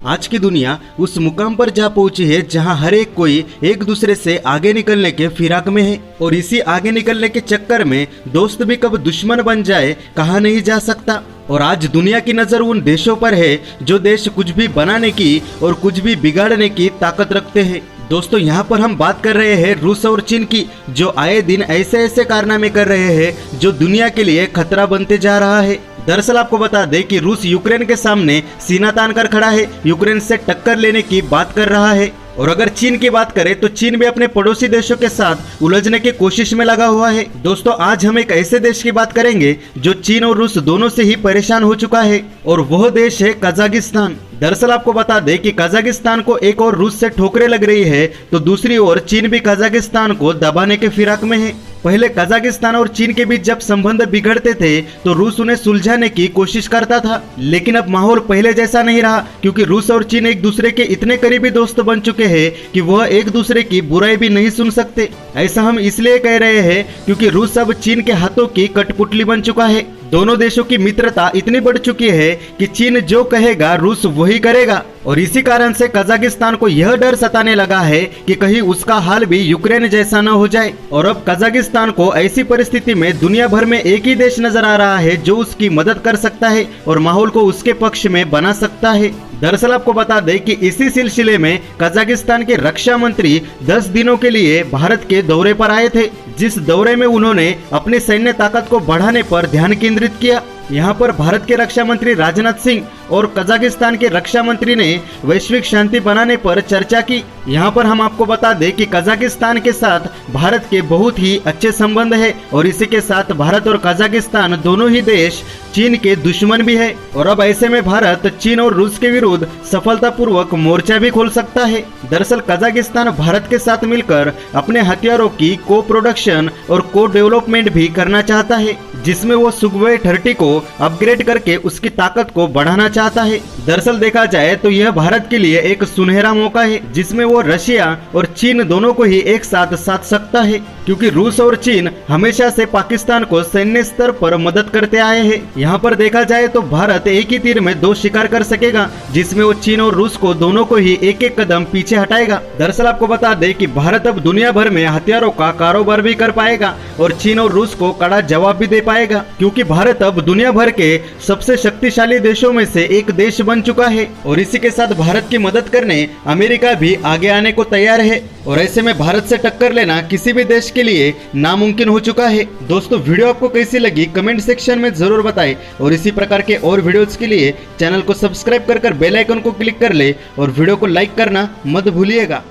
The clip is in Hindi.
आज की दुनिया उस मुकाम पर जा पहुंची है जहां हर एक कोई एक दूसरे से आगे निकलने के फिराक में है और इसी आगे निकलने के चक्कर में दोस्त भी कब दुश्मन बन जाए कहा नहीं जा सकता। और आज दुनिया की नजर उन देशों पर है जो देश कुछ भी बनाने की और कुछ भी बिगाड़ने की ताकत रखते हैं। दोस्तों यहाँ पर हम बात कर रहे हैं रूस और चीन की, जो आए दिन ऐसे ऐसे कारनामे कर रहे हैं जो दुनिया के लिए खतरा बनते जा रहा है। दरअसल आपको बता दें कि रूस यूक्रेन के सामने सीना तान कर खड़ा है, यूक्रेन से टक्कर लेने की बात कर रहा है। और अगर चीन की बात करें तो चीन भी अपने पड़ोसी देशों के साथ उलझने की कोशिश में लगा हुआ है। दोस्तों आज हम एक ऐसे देश की बात करेंगे जो चीन और रूस दोनों से ही परेशान हो चुका है और वह देश है कजाकिस्तान। दरअसल आपको बता दें कि कजाकिस्तान को एक और रूस से ठोकरें लग रही है तो दूसरी ओर चीन भी कजाकिस्तान को दबाने के फिराक में है। पहले कजाकिस्तान और चीन के बीच जब संबंध बिगड़ते थे तो रूस उन्हें सुलझाने की कोशिश करता था, लेकिन अब माहौल पहले जैसा नहीं रहा क्योंकि रूस और चीन एक दूसरे के इतने करीबी दोस्त बन चुके हैं कि वह एक दूसरे की बुराई भी नहीं सुन सकते। ऐसा हम इसलिए कह रहे हैं क्योंकि रूस अब चीन के हाथों की कठपुतली बन चुका है। दोनों देशों की मित्रता इतनी बढ़ चुकी है कि चीन जो कहेगा रूस वही करेगा और इसी कारण से कजाकिस्तान को यह डर सताने लगा है कि कहीं उसका हाल भी यूक्रेन जैसा न हो जाए। और अब कजाकिस्तान को ऐसी परिस्थिति में दुनिया भर में एक ही देश नजर आ रहा है जो उसकी मदद कर सकता है और माहौल को उसके पक्ष में बना सकता है। दरअसल आपको बता दें कि इसी सिलसिले में कजाकिस्तान के रक्षा मंत्री 10 दिनों के लिए भारत के दौरे पर आए थे, जिस दौरे में उन्होंने अपनी सैन्य ताकत को बढ़ाने पर ध्यान केंद्रित किया। यहाँ पर भारत के रक्षा मंत्री राजनाथ सिंह और कजाकिस्तान के रक्षा मंत्री ने वैश्विक शांति बनाने पर चर्चा की। यहाँ पर हम आपको बता दें कि कजाकिस्तान के साथ भारत के बहुत ही अच्छे संबंध है और इसी के साथ भारत और कजाकिस्तान दोनों ही देश चीन के दुश्मन भी है और अब ऐसे में भारत चीन और रूस के विरुद्ध सफलतापूर्वक मोर्चा भी खोल सकता है। दरअसल कजाकिस्तान भारत के साथ मिलकर अपने हथियारों की को प्रोडक्शन और को डेवलपमेंट भी करना चाहता है, जिसमें वो सुखोई 30 को अपग्रेड करके उसकी ताकत को बढ़ाना चाहता है। दरअसल देखा जाए तो यह भारत के लिए एक सुनहरा मौका है जिसमें वो रशिया और चीन दोनों को ही एक साथ साध सकता है, क्योंकि रूस और चीन हमेशा से पाकिस्तान को सैन्य स्तर पर मदद करते आए हैं। यहाँ पर देखा जाए तो भारत एक ही तीर में दो शिकार कर सकेगा, जिसमें वो चीन और रूस को दोनों को ही एक एक कदम पीछे हटाएगा। दरअसल आपको बता दें कि भारत अब दुनिया भर में हथियारों का कारोबार भी कर पाएगा और चीन और रूस को कड़ा जवाब भी दे पाएगा, क्योंकि भारत अब दुनिया भर के सबसे शक्तिशाली देशों में से एक देश बन चुका है और इसी के साथ भारत की मदद करने अमेरिका भी आगे आने को तैयार है और ऐसे में भारत से टक्कर लेना किसी भी देश के लिए नामुमकिन हो चुका है। दोस्तों वीडियो आपको कैसी लगी कमेंट सेक्शन में जरूर बताएं और इसी प्रकार के और वीडियोस के लिए चैनल को सब्सक्राइब कर बेल आइकन को क्लिक कर ले और वीडियो को लाइक करना मत भूलिएगा।